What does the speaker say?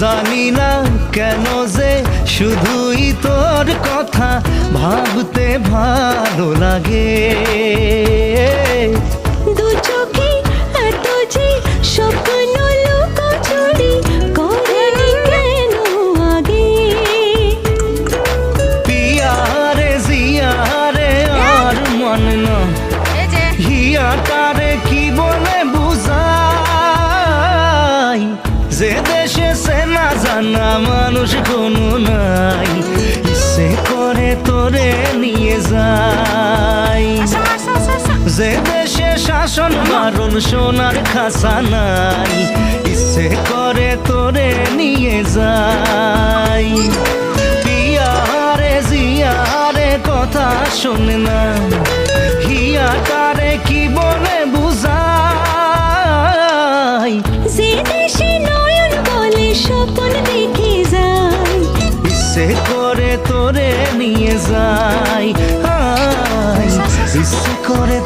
জানি না কেন যে শুধুই তোর কথা ভাবতে ভালো লাগে। দু চোখে এত যে স্বপ্ন লুকোচুরি করেনি কেন আগে? পিয়ারে জিয়ারে আর মন না হিয়াটারে কি বলে বুঝাই, যে দেশে সে না জানা মানুষ কোনো নাই, ইচ্ছে করে তোরে নিয়ে যাই। যে দেশে শাসন মারণ সোনার খাসা নাই, ইচ্ছে করে তোরে নিয়ে যাই। পিয়ারে জিয়ারে কথা শোনে না হিয়াটারে কি বলে বুঝাই, যে দেশে নয়ন বলে স্বপ্ন দেখে যায়, ইচ্ছে করে তোরে নিয়ে যাই, ইচ্ছে করে